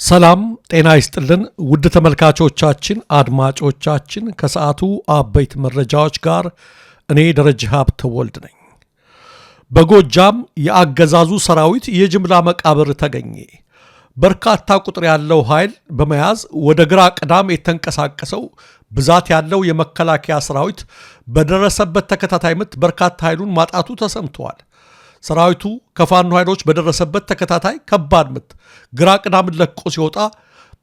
ሰላም ጤና ይስጥልን ውድ ተመልካቾቻችን አድማጮቻችን ከሰዓቱ አበይት መረጃዎች ጋር እኔ ደረጀ ሀብተወልድ ነኝ። በጎጃም የአገዛዙ ሰራዊት የጅምላ መቃብር ተገኘ። በርካታ ቁጥር ያለው ኃይል በመያዝ ወደ ግራ ቅዳም የተንቀሳቀሰው ብዛት ያለው የመከላከያ ሰራዊት በደረሰበት ተከታታይ ምት በርካታ ኃይሉን ማጣቱ ተሰምቷል። ሰራዊቱ ከፋኖ ኃይሎች በደረሰበት ተከታታይ ከባድ ምት ግራ ቅዳምን ለቆ ሲወጣ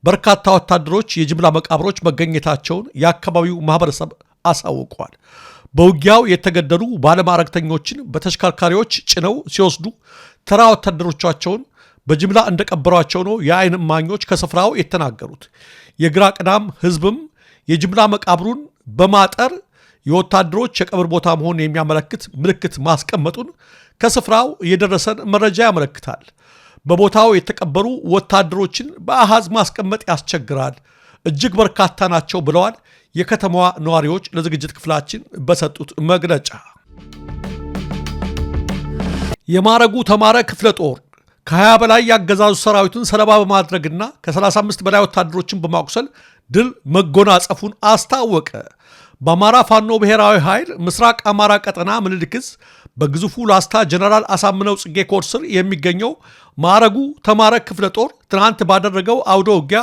በርካታ ወታደሮች የጅምላ መቃብሮች መገኘታቸውን የአካባቢው ማህበረሰብ አሳውቀዋል። በውጊያው የተገደሉ ባለማዕረግተኞችን በተሽከርካሪዎች ጭነው ሲወስዱ ተራ ወታደሮቻቸውን በጅምላ እንደቀበሯቸው ነው የዓይን እማኞች ከስፍራው የተናገሩት። የግራ ቅዳም ህዝብም የጅምላ መቃብሩን በማጠር የወታደሮች የቀብር ቦታ መሆኑን የሚያመለክት ምልክት ማስቀመጡን ከስፍራው የደረሰን መረጃ ያመለክታል። በቦታው የተቀበሩ ወታደሮችን በአሃዝ ማስቀመጥ ያስቸግራል፣ እጅግ በርካታ ናቸው ብለዋል የከተማዋ ነዋሪዎች ለዝግጅት ክፍላችን በሰጡት መግለጫ። የማረጉ ተማረ ክፍለ ጦር ከ20 በላይ ያገዛዙ ሰራዊቱን ሰለባ በማድረግና ከ35 በላይ ወታደሮችን በማቁሰል ድል መጎናጸፉን አስታወቀ። በአማራ ፋኖ ብሔራዊ ኃይል ምስራቅ አማራ ቀጠና ምኒልክ ዕዝ በግዙፉ ላስታ ጀነራል አሳምነው ጽጌ ኮር ስር የሚገኘው ማረጉ ተማረ ክፍለ ጦር ትናንት ባደረገው አውደ ውጊያ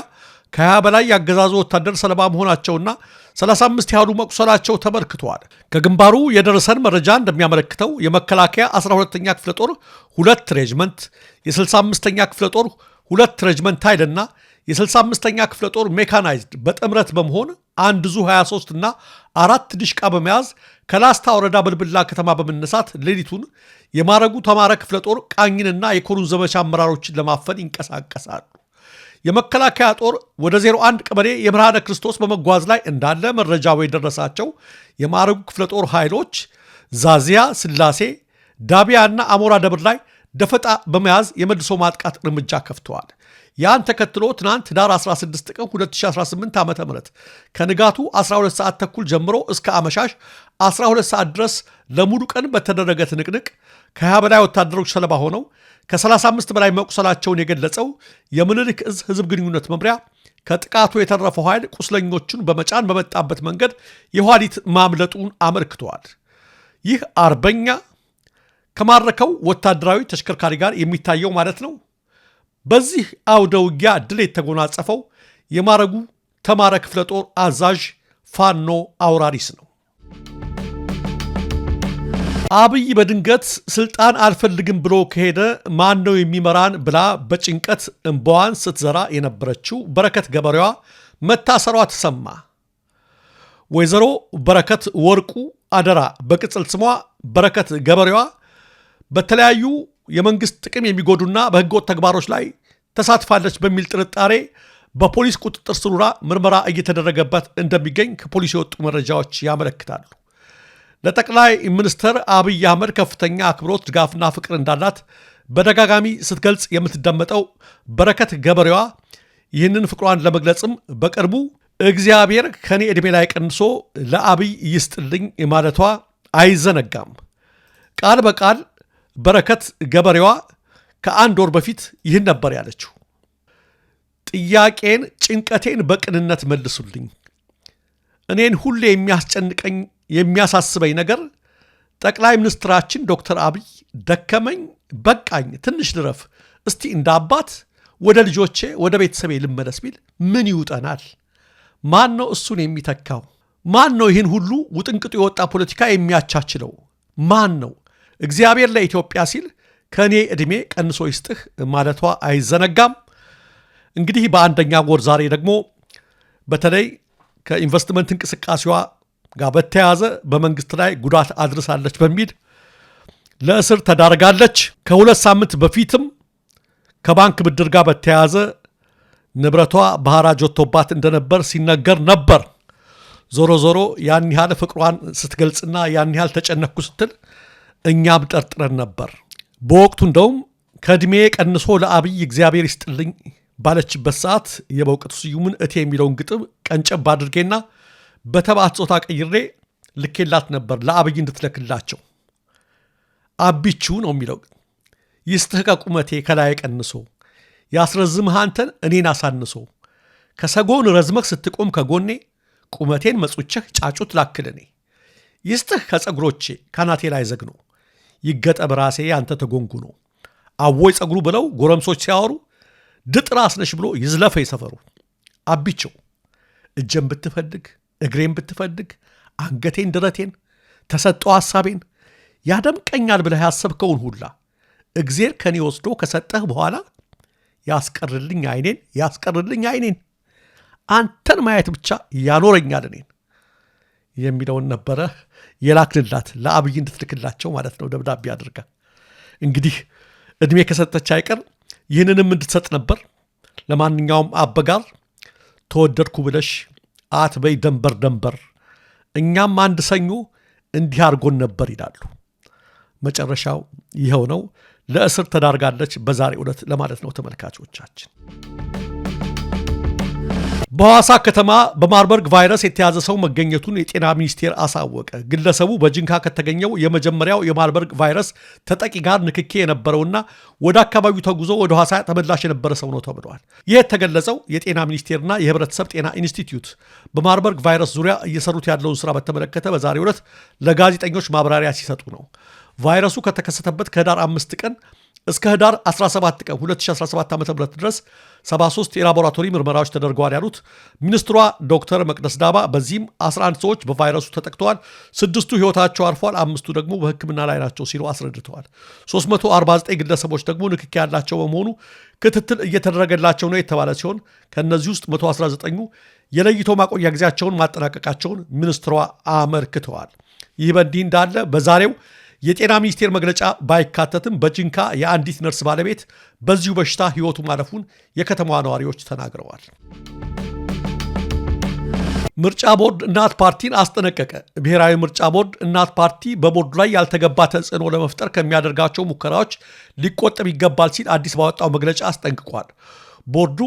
ከ20 በላይ ያገዛዙ ወታደር ሰለባ መሆናቸውና 35 ያህሉ መቁሰላቸው ተመልክተዋል። ከግንባሩ የደረሰን መረጃ እንደሚያመለክተው የመከላከያ 12ኛ ክፍለ ጦር 2 ሬጅመንት፣ የ65ኛ ክፍለ ጦር 2 ሬጅመንት ኃይልና የ65ኛ ክፍለ ጦር ሜካናይዝድ በጥምረት በመሆን አንድ ዙ 23 እና 4 ዲሽቃ በመያዝ ከላስታ ወረዳ ብልብላ ከተማ በመነሳት ሌሊቱን የማረጉ ተማረ ክፍለ ጦር ቃኝንና የኮሩን ዘመቻ አመራሮችን ለማፈን ይንቀሳቀሳሉ። የመከላከያ ጦር ወደ 01 ቀበሌ የብርሃነ ክርስቶስ በመጓዝ ላይ እንዳለ መረጃው የደረሳቸው የማረጉ ክፍለ ጦር ኃይሎች ዛዚያ፣ ስላሴ፣ ዳቢያ እና አሞራ ደብር ላይ ደፈጣ በመያዝ የመልሶ ማጥቃት እርምጃ ከፍተዋል። ያን ተከትሎ ትናንት ዳር 16 ቀን 2018 ዓ.ም ከንጋቱ 12 ሰዓት ተኩል ጀምሮ እስከ አመሻሽ 12 ሰዓት ድረስ ለሙሉ ቀን በተደረገ ትንቅንቅ ከ20 በላይ ወታደሮች ሰለባ ሆነው ከ35 በላይ መቁሰላቸውን የገለጸው የምኒልክ ዕዝ ህዝብ ግንኙነት መምሪያ ከጥቃቱ የተረፈው ኃይል ቁስለኞቹን በመጫን በመጣበት መንገድ የኋሊት ማምለጡን አመልክተዋል። ይህ አርበኛ ከማረከው ወታደራዊ ተሽከርካሪ ጋር የሚታየው ማለት ነው። በዚህ አውደ ውጊያ ድል የተጎናጸፈው የማረጉ ተማረ ክፍለ ጦር አዛዥ ፋኖ አውራሪስ ነው። አብይ በድንገት ስልጣን አልፈልግም ብሎ ከሄደ ማን ነው የሚመራን ብላ በጭንቀት እንባዋን ስትዘራ የነበረችው በረከት ገበሬዋ መታሰሯ ተሰማ። ወይዘሮ በረከት ወርቁ አደራ በቅጽል ስሟ በረከት ገበሬዋ በተለያዩ የመንግስት ጥቅም የሚጎዱና በህገወጥ ተግባሮች ላይ ተሳትፋለች በሚል ጥርጣሬ በፖሊስ ቁጥጥር ስር ውላ ምርመራ እየተደረገበት እንደሚገኝ ከፖሊስ የወጡ መረጃዎች ያመለክታሉ። ለጠቅላይ ሚኒስትር አብይ አህመድ ከፍተኛ አክብሮት፣ ድጋፍና ፍቅር እንዳላት በደጋጋሚ ስትገልጽ የምትደመጠው በረከት ገበሬዋ ይህንን ፍቅሯን ለመግለጽም በቅርቡ እግዚአብሔር ከኔ ዕድሜ ላይ ቀንሶ ለአብይ ይስጥልኝ ማለቷ አይዘነጋም። ቃል በቃል በረከት ገበሬዋ ከአንድ ወር በፊት ይህን ነበር ያለችው። ጥያቄን፣ ጭንቀቴን በቅንነት መልሱልኝ። እኔን ሁሌ የሚያስጨንቀኝ የሚያሳስበኝ ነገር ጠቅላይ ሚኒስትራችን ዶክተር አብይ ደከመኝ፣ በቃኝ፣ ትንሽ ልረፍ፣ እስቲ እንደ አባት ወደ ልጆቼ ወደ ቤተሰቤ ልመለስ ቢል ምን ይውጠናል? ማን ነው እሱን የሚተካው? ማን ነው ይህን ሁሉ ውጥንቅጡ የወጣ ፖለቲካ የሚያቻችለው? ማን ነው? እግዚአብሔር ለኢትዮጵያ ሲል ከእኔ ዕድሜ ቀንሶ ይስጥህ ማለቷ አይዘነጋም። እንግዲህ በአንደኛ ወር ዛሬ ደግሞ በተለይ ከኢንቨስትመንት እንቅስቃሴዋ ጋር በተያያዘ በመንግስት ላይ ጉዳት አድርሳለች በሚል ለእስር ተዳርጋለች። ከ2 ሳምንት በፊትም ከባንክ ብድር ጋር በተያያዘ ንብረቷ በሐራጅ ወጥቶባት እንደነበር ሲነገር ነበር። ዞሮ ዞሮ ያን ያህል ፍቅሯን ስትገልጽና ያን ያህል ተጨነኩ ስትል እኛም ጠርጥረን ነበር። በወቅቱ እንደውም ከዕድሜ ቀንሶ ለአብይ እግዚአብሔር ይስጥልኝ ባለችበት ሰዓት የበውቀቱ ስዩምን እቴ የሚለውን ግጥም ቀንጨብ አድርጌና በተባት ጾታ ቀይሬ ልኬላት ነበር ለአብይ እንድትለክላቸው። አቢቹ ነው የሚለው ይስጥህ ከቁመቴ ከላይ ቀንሶ ያስረዝምህ አንተን እኔን አሳንሶ ከሰጎን ረዝመህ ስትቆም ከጎኔ ቁመቴን መጹቸህ ጫጩት ላክልኔ ይስጥህ ከጸጉሮቼ ካናቴ ላይ ዘግኖ ይገጠብ ራሴ አንተ ተጎንጉኖ አወይ ጸጉሩ ብለው ጎረምሶች ሲያወሩ ድጥ ራስ ነሽ ብሎ ይዝለፈ ይሰፈሩ አቢቸው እጀን ብትፈልግ እግሬን ብትፈልግ አንገቴን ድረቴን ተሰጠው ሐሳቤን ያደምቀኛል ብለህ ያሰብከውን ሁላ እግዚአብሔር ከኔ ወስዶ ከሰጠህ በኋላ ያስቀርልኝ አይኔን አንተን ማየት ብቻ ያኖረኛል እኔን የሚለውን ነበረ የላክልላት ለአብይ እንድትልክላቸው ማለት ነው ደብዳቤ አድርጋ። እንግዲህ እድሜ ከሰጠች አይቀር ይህንንም እንድትሰጥ ነበር። ለማንኛውም አበጋር ተወደድኩ ብለሽ አትበይ ደንበር እኛም አንድ ሰኞ እንዲህ አድርጎን ነበር ይላሉ። መጨረሻው ይኸው ነው። ለእስር ተዳርጋለች በዛሬ ዕለት ለማለት ነው ተመልካቾቻችን። በሐዋሳ ከተማ በማርበርግ ቫይረስ የተያዘ ሰው መገኘቱን የጤና ሚኒስቴር አሳወቀ። ግለሰቡ በጅንካ ከተገኘው የመጀመሪያው የማርበርግ ቫይረስ ተጠቂ ጋር ንክኬ የነበረውና ወደ አካባቢው ተጉዞ ወደ ሐዋሳ ተመላሽ የነበረ ሰው ነው ተብሏል። ይህ የተገለጸው የጤና ሚኒስቴርና የህብረተሰብ ጤና ኢንስቲትዩት በማርበርግ ቫይረስ ዙሪያ እየሰሩት ያለውን ስራ በተመለከተ በዛሬው ዕለት ለጋዜጠኞች ማብራሪያ ሲሰጡ ነው። ቫይረሱ ከተከሰተበት ከህዳር 5 ቀን እስከ ህዳር 17 ቀን 2017 ዓ.ም ድረስ 73 የላቦራቶሪ ምርመራዎች ተደርገዋል ያሉት ሚኒስትሯ ዶክተር መቅደስ ዳባ በዚህም 11 ሰዎች በቫይረሱ ተጠቅተዋል፣ 6ቱ ህይወታቸው አልፏል፣ 5ቱ ደግሞ በህክምና ላይ ናቸው ሲሉ አስረድተዋል። 349 ግለሰቦች ደግሞ ንክኪ ያላቸው በመሆኑ ክትትል እየተደረገላቸው ነው የተባለ ሲሆን ከነዚህ ውስጥ 119ኙ የለይቶ ማቆያ ጊዜያቸውን ማጠናቀቃቸውን ሚኒስትሯ አመልክተዋል። ይህ በእንዲህ እንዳለ በዛሬው የጤና ሚኒስቴር መግለጫ ባይካተትም በጅንካ የአንዲት ነርስ ባለቤት በዚሁ በሽታ ህይወቱ ማለፉን የከተማዋ ነዋሪዎች ተናግረዋል። ምርጫ ቦርድ እናት ፓርቲን አስጠነቀቀ። ብሔራዊ ምርጫ ቦርድ እናት ፓርቲ በቦርዱ ላይ ያልተገባ ተጽዕኖ ለመፍጠር ከሚያደርጋቸው ሙከራዎች ሊቆጠብ ይገባል ሲል አዲስ ባወጣው መግለጫ አስጠንቅቋል። ቦርዱ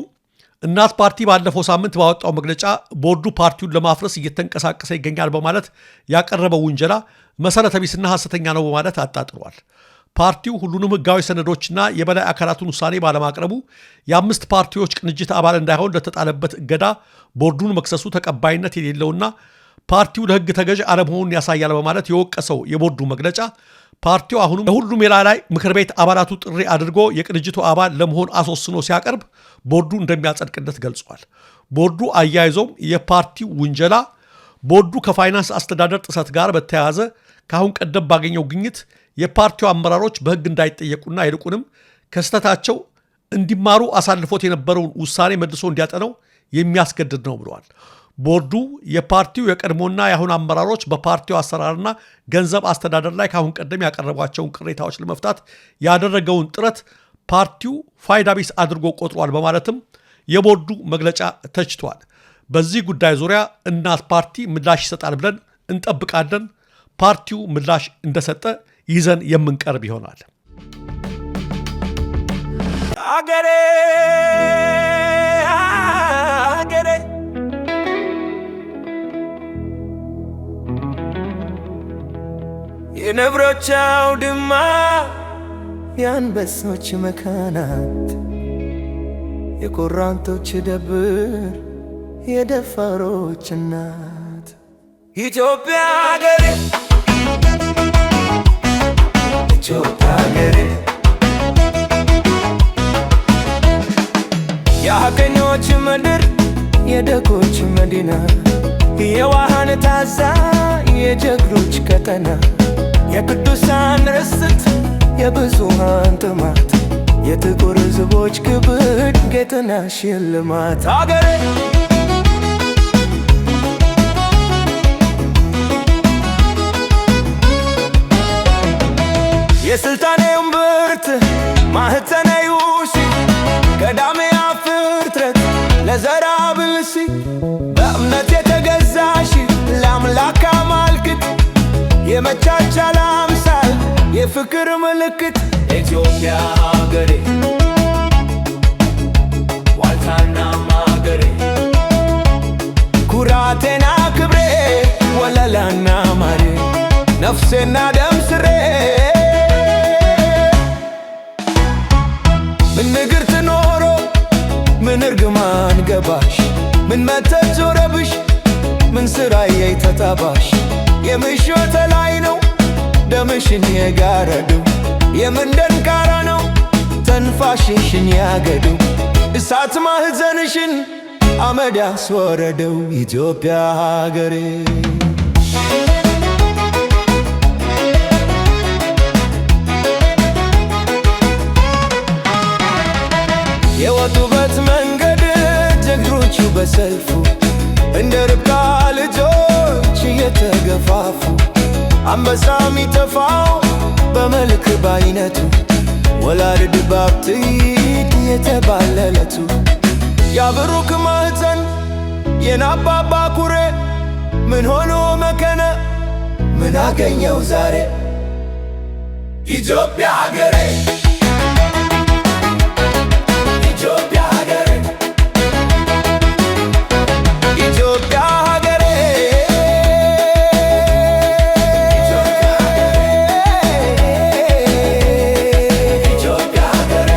እናት ፓርቲ ባለፈው ሳምንት ባወጣው መግለጫ ቦርዱ ፓርቲውን ለማፍረስ እየተንቀሳቀሰ ይገኛል በማለት ያቀረበው ውንጀላ መሰረተ ቢስና ሐሰተኛ ነው በማለት አጣጥሏል። ፓርቲው ሁሉንም ህጋዊ ሰነዶችና የበላይ አካላቱን ውሳኔ ባለማቅረቡ የአምስት ፓርቲዎች ቅንጅት አባል እንዳይሆን ለተጣለበት እገዳ ቦርዱን መክሰሱ ተቀባይነት የሌለውና ፓርቲው ለህግ ተገዥ አለመሆኑን ያሳያል በማለት የወቀሰው የቦርዱ መግለጫ ፓርቲው አሁንም ለሁሉም የላላይ ምክር ቤት አባላቱ ጥሪ አድርጎ የቅንጅቱ አባል ለመሆን አስወስኖ ሲያቀርብ ቦርዱ እንደሚያጸድቅለት ገልጿል። ቦርዱ አያይዞም የፓርቲው ውንጀላ ቦርዱ ከፋይናንስ አስተዳደር ጥሰት ጋር በተያያዘ ከአሁን ቀደም ባገኘው ግኝት የፓርቲው አመራሮች በህግ እንዳይጠየቁና ይልቁንም ከስተታቸው እንዲማሩ አሳልፎት የነበረውን ውሳኔ መልሶ እንዲያጠነው የሚያስገድድ ነው ብለዋል። ቦርዱ የፓርቲው የቀድሞና የአሁን አመራሮች በፓርቲው አሰራርና ገንዘብ አስተዳደር ላይ ከአሁን ቀደም ያቀረቧቸውን ቅሬታዎች ለመፍታት ያደረገውን ጥረት ፓርቲው ፋይዳ ቢስ አድርጎ ቆጥሯል በማለትም የቦርዱ መግለጫ ተችቷል። በዚህ ጉዳይ ዙሪያ እናት ፓርቲ ምላሽ ይሰጣል ብለን እንጠብቃለን። ፓርቲው ምላሽ እንደሰጠ ይዘን የምንቀርብ ይሆናል። አገሬ የነብሮች አውድማ የአንበሶች መካናት የኮራንቶች ደብር የደፋሮች እናት ኢትዮጵያ ሀገሬ ኢትዮጵያ ሀገሬ የሐቀኞች ምድር የደጎች መዲና የዋሃን ታዛ የጀግኖች ቀጠና የቅዱሳን ርስት የብዙሃን ጥማት የጥቁር ሕዝቦች ክብር ጌጥና ሽልማት አገሬ የስልጣኔ እምብርት ማህፀነ ዩሲ ቀዳሜ ፍጥረት ለዘራ ብልሲ በእምነት የተገዛሽ ለአምላክ አማልክት የመቻቻል አምሳል የፍቅር ምልክት ኢትዮጵያ ሀገሬ ዋልታና ማገሬ ኩራቴና ክብሬ ወለላና ማሬ ነፍሴና ደም ስሬ ብንግር ትኖሮ ምን እርግማን ገባሽ ምን መተት ዞረብሽ ምን ስራዬ ተጠባሽ የምሾተ ላይ ነው ደምሽን የጋረደው የምን ደንቃራ ነው ተንፋሽሽን ያገደው እሳት ማህፀንሽን አመድ ያስወረደው ኢትዮጵያ ሀገሬ የወጡበት መንገድ ጀግኖቹ በሰልፉ እንደ ርብቃ ልጆች እየተገፋፉ አንበሳ ሚተፋው በመልክ ባይነቱ ወላድ ድባብትት የተባለለቱ ያብሩክ ማህፀን የናባባ ኩሬ ምን ሆኖ መከነ ምን አገኘው ዛሬ ኢትዮጵያ ሀገሬ ኢትዮጵያ ሀገሬ ኢትዮጵያ ሀገሬ ኢትዮጵያ ሀገሬ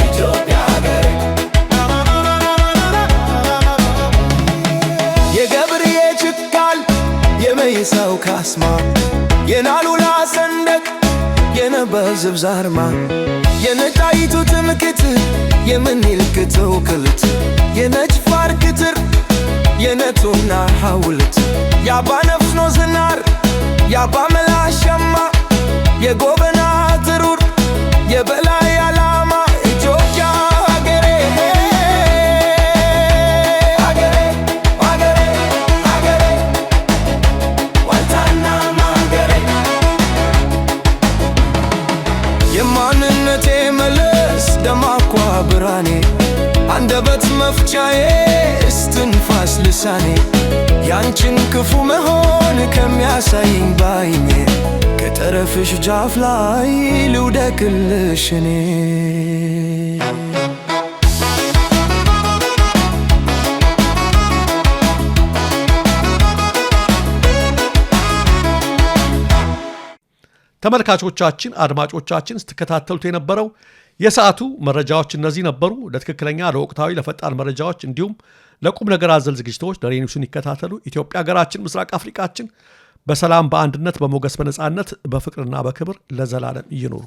ኢትዮጵያ ሀገሬ የገብርዬ ችካል የመይሳው ካስማ የናሉላ ሰንደቅ የነበዝብ ዛርማ የነጣይቱ ትምክት የምኒልክ ትውክልት የነጅፋር ክትር የነቱና ሐውልት የአባ ነፍኖ ዝናር የአባ መላሸማ የጎበና ጥሩር የበላይ ዓላማ ኢትዮጵያ ሀገሬ ሀገሬ ሀገሬ ሀገሬ ዋልታና ማገሬ የማንነቴ መለስ ደማኳ ብርሃኔ አንደበት መፍቻዬ እስትንፋስ ልሳኔ ያንቺን ክፉ መሆን ከሚያሳይኝ ባይኔ ከጠረፍሽ ጃፍ ላይ ልውደቅልሽ እኔ ተመልካቾቻችን አድማጮቻችን ስትከታተሉት የነበረው የሰዓቱ መረጃዎች እነዚህ ነበሩ። ለትክክለኛ ለወቅታዊ ለፈጣን መረጃዎች እንዲሁም ለቁም ነገር አዘል ዝግጅቶች ደሬ ኒውስን ይከታተሉ። ኢትዮጵያ ሀገራችን ምስራቅ አፍሪካችን በሰላም በአንድነት በሞገስ በነጻነት በፍቅርና በክብር ለዘላለም ይኑሩ።